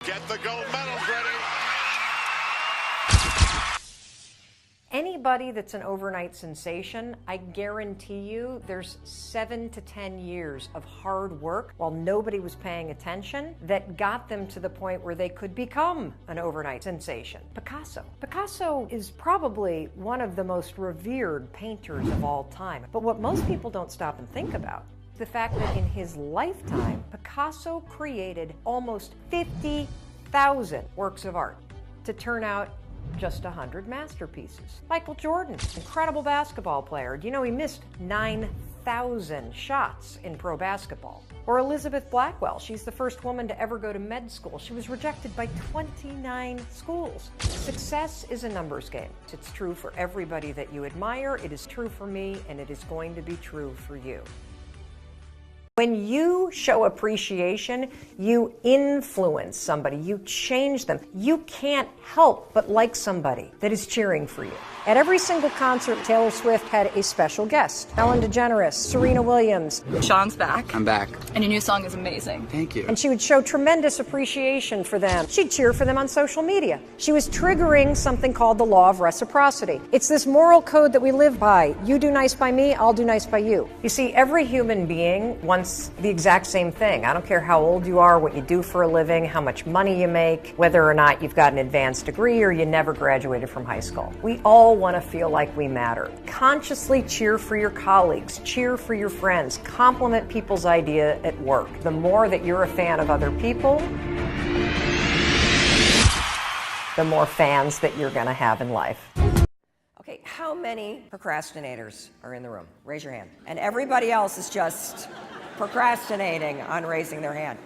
Get the gold medals ready. Anybody that's an overnight sensation, I guarantee you there's 7 to 10 years of hard work while nobody was paying attention that got them to the point where they could become an overnight sensation. Picasso is probably one of the most revered painters of all time. But what most people don't stop and think about, the fact that in his lifetime, Picasso created almost 50,000 works of art to turn out just 100 masterpieces. Michael Jordan, incredible basketball player. Do you know he missed 9,000 shots in pro basketball? Or Elizabeth Blackwell, she's the first woman to ever go to med school. She was rejected by 29 schools. Success is a numbers game. It's true for everybody that you admire. It is true for me, and it is going to be true for you. When you show appreciation, you influence somebody, you change them. You can't help but like somebody that is cheering for you. At every single concert, Taylor Swift had a special guest. Ellen DeGeneres, Serena Williams. Sean's back. I'm back. And your new song is amazing. Thank you. And she would show tremendous appreciation for them. She'd cheer for them on social media. She was triggering something called the Law of Reciprocity. It's this moral code that we live by. You do nice by me, I'll do nice by you. You see, every human being wants the exact same thing. I don't care how old you are, what you do for a living, how much money you make, whether or not you've got an advanced degree or you never graduated from high school. We all want to feel like we matter. Consciously cheer for your colleagues, cheer for your friends, compliment people's idea at work. The more that you're a fan of other people, the more fans that you're going to have in life. Okay, how many procrastinators are in the room? Raise your hand. And everybody else is just procrastinating on raising their hand.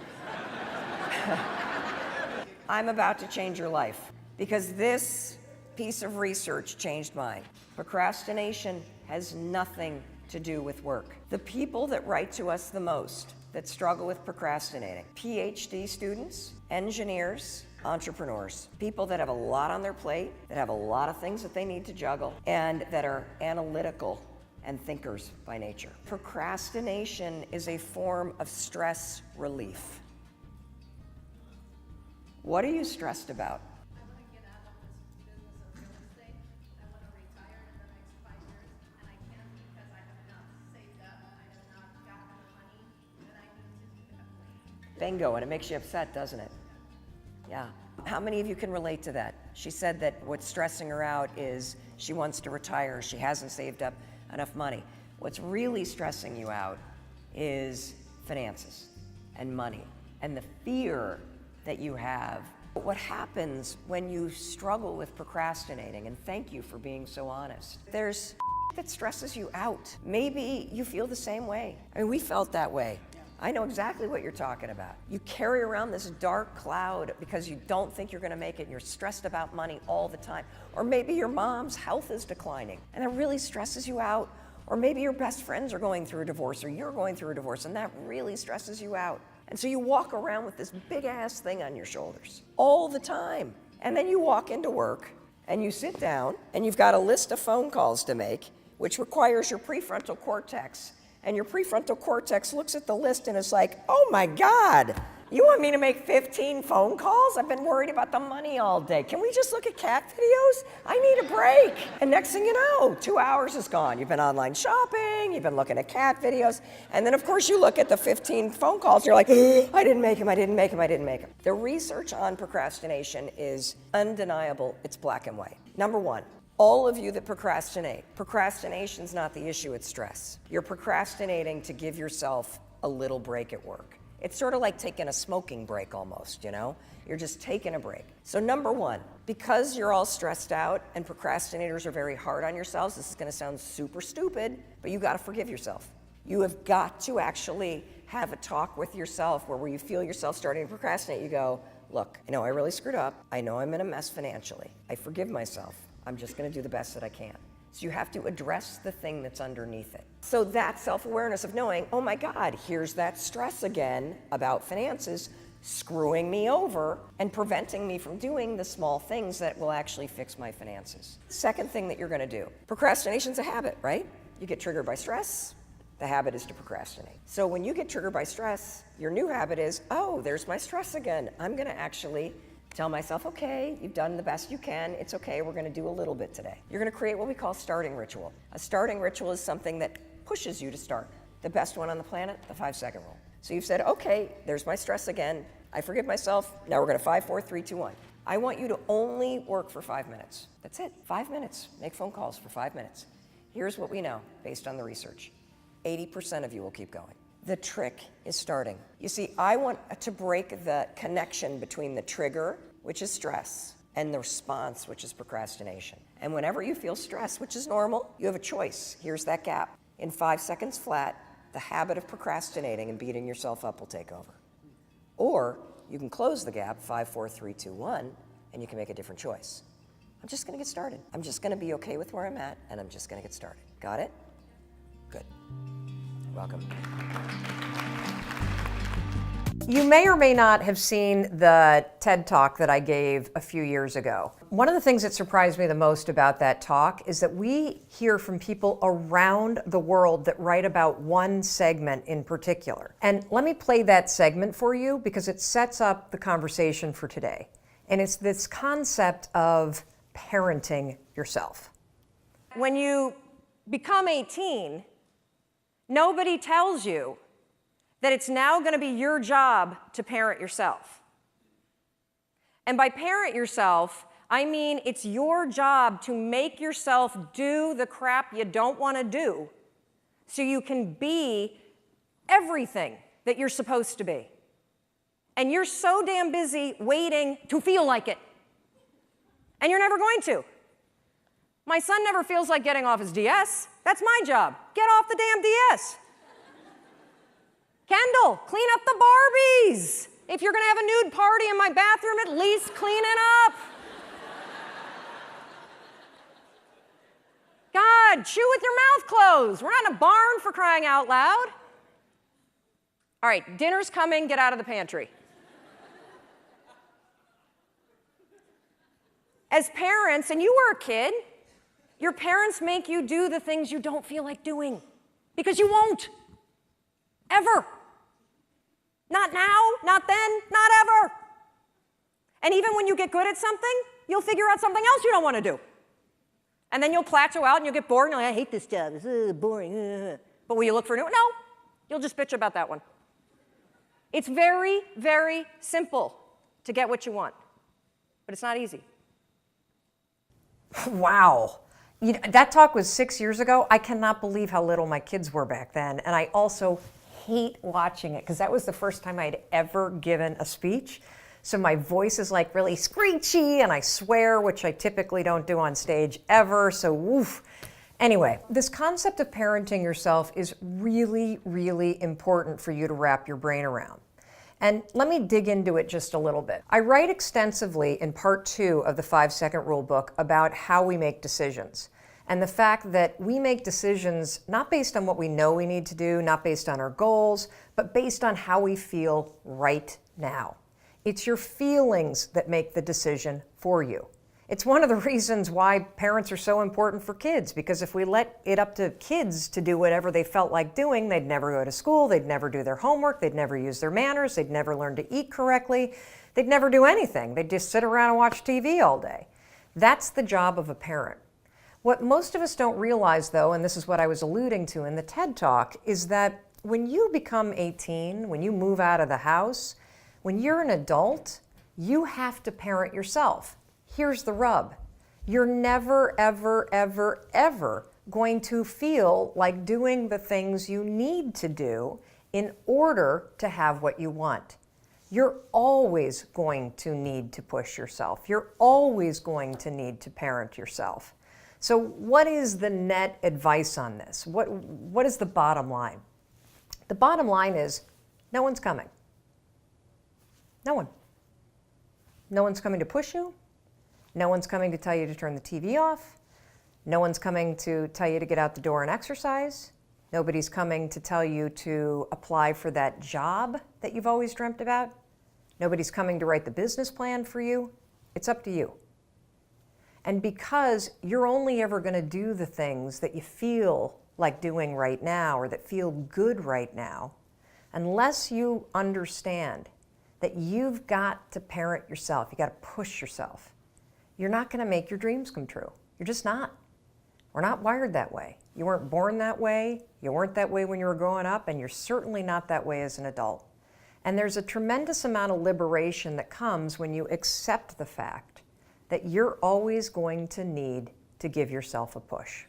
I'm about to change your life because this piece of research changed mine. Procrastination has nothing to do with work. The people that write to us the most that struggle with procrastinating, PhD students, engineers, entrepreneurs, people that have a lot on their plate, that have a lot of things that they need to juggle, and that are analytical and thinkers by nature. Procrastination is a form of stress relief. What are you stressed about? I want to get out of this business of real estate. I want to retire in the next 5 years, and I can't because I have not saved up. I have not gotten the money that I need to do that. Bingo, and it makes you upset, doesn't it? Yeah. How many of you can relate to that? She said that what's stressing her out is she wants to retire. She hasn't saved up enough money. What's really stressing you out is finances and money and the fear that you have. What happens when you struggle with procrastinating, and thank you for being so honest, there's that stresses you out. Maybe you feel the same way. I mean, we felt that way. I know exactly what you're talking about. You carry around this dark cloud because you don't think you're going to make it and you're stressed about money all the time. Or maybe your mom's health is declining and it really stresses you out. Or maybe your best friends are going through a divorce or you're going through a divorce and that really stresses you out. And so you walk around with this big ass thing on your shoulders all the time. And then you walk into work and you sit down and you've got a list of phone calls to make, which requires your prefrontal cortex. And your prefrontal cortex looks at the list and is like, oh my God, you want me to make 15 phone calls? I've been worried about the money all day. Can we just look at cat videos? I need a break. And next thing you know, 2 hours is gone. You've been online shopping, you've been looking at cat videos, and then of course you look at the 15 phone calls, you're like, I didn't make them, I didn't make them, I didn't make them. The research on procrastination is undeniable, it's black and white. Number one, all of you that procrastinate, procrastination's not the issue, it's stress. You're procrastinating to give yourself a little break at work. It's sort of like taking a smoking break almost, you know? You're just taking a break. So number one, because you're all stressed out and procrastinators are very hard on yourselves, this is gonna sound super stupid, but you gotta forgive yourself. You have got to actually have a talk with yourself where you feel yourself starting to procrastinate. You go, look, I know I really screwed up. I know I'm in a mess financially. I forgive myself. I'm just going to do the best that I can. So you have to address the thing that's underneath it. So that self-awareness of knowing, oh my God, here's that stress again about finances screwing me over and preventing me from doing the small things that will actually fix my finances. Second thing that you're going to do, procrastination's a habit, right? You get triggered by stress, The habit is to procrastinate. So when you get triggered by stress, your new habit is, oh, there's my stress again. I'm going to actually tell myself, okay, you've done the best you can. It's okay. We're going to do a little bit today. You're going to create what we call starting ritual. A starting ritual is something that pushes you to start. The best one on the planet, the 5-second rule. So you've said, okay, there's my stress again. I forgive myself. Now we're going to 5, 4, 3, 2, 1. I want you to only work for 5 minutes. That's it. 5 minutes. Make phone calls for 5 minutes. Here's what we know based on the research. 80% of you will keep going. The trick is starting. You see, I want to break the connection between the trigger, which is stress, and the response, which is procrastination. And whenever you feel stress, which is normal, you have a choice. Here's that gap. In 5 seconds flat, the habit of procrastinating and beating yourself up will take over. Or you can close the gap, 5, 4, 3, 2, 1, and you can make a different choice. I'm just going to get started. I'm just going to be okay with where I'm at, and I'm just going to get started. Got it? Good. Welcome. You may or may not have seen the TED Talk that I gave a few years ago. One of the things that surprised me the most about that talk is that we hear from people around the world that write about one segment in particular. And let me play that segment for you because it sets up the conversation for today. And it's this concept of parenting yourself. When you become 18, nobody tells you that it's now going to be your job to parent yourself. And by parent yourself, I mean it's your job to make yourself do the crap you don't want to do so you can be everything that you're supposed to be. And you're so damn busy waiting to feel like it. And you're never going to. My son never feels like getting off his DS. That's my job. Get off the damn DS. Kendall, clean up the Barbies. If you're going to have a nude party in my bathroom, at least clean it up. God, chew with your mouth closed. We're not in a barn for crying out loud. All right, dinner's coming. Get out of the pantry. As parents, and you were a kid, your parents make you do the things you don't feel like doing because you won't. Ever. Not now, not then, not ever. And even when you get good at something, you'll figure out something else you don't want to do. And then you'll plateau out and you'll get bored and you're like, I hate this job, it's boring. But will you look for a new one? No, you'll just bitch about that one. It's very, very simple to get what you want, but it's not easy. Wow. You know, that talk was 6 years ago. I cannot believe how little my kids were back then. And I also hate watching it because that was the first time I'd ever given a speech. So my voice is like really screechy and I swear, which I typically don't do on stage ever. So woof. Anyway, this concept of parenting yourself is really, really important for you to wrap your brain around. And let me dig into it just a little bit. I write extensively in part 2 of the 5-second rule book about how we make decisions. And the fact that we make decisions not based on what we know we need to do, not based on our goals, but based on how we feel right now. It's your feelings that make the decision for you. It's one of the reasons why parents are so important for kids, because if we let it up to kids to do whatever they felt like doing, they'd never go to school, they'd never do their homework, they'd never use their manners, they'd never learn to eat correctly, they'd never do anything. They'd just sit around and watch TV all day. That's the job of a parent. What most of us don't realize, though, and this is what I was alluding to in the TED Talk, is that when you become 18, when you move out of the house, when you're an adult, you have to parent yourself. Here's the rub. You're never, ever, ever, ever going to feel like doing the things you need to do in order to have what you want. You're always going to need to push yourself. You're always going to need to parent yourself. So what is the net advice on this? What is the bottom line? The bottom line is no one's coming. No one. No one's coming to push you. No one's coming to tell you to turn the TV off. No one's coming to tell you to get out the door and exercise. Nobody's coming to tell you to apply for that job that you've always dreamt about. Nobody's coming to write the business plan for you. It's up to you. And because you're only ever going to do the things that you feel like doing right now or that feel good right now, unless you understand that you've got to parent yourself, you got to push yourself, you're not going to make your dreams come true. You're just not. We're not wired that way. You weren't born that way, you weren't that way when you were growing up, and you're certainly not that way as an adult. And there's a tremendous amount of liberation that comes when you accept the fact that you're always going to need to give yourself a push.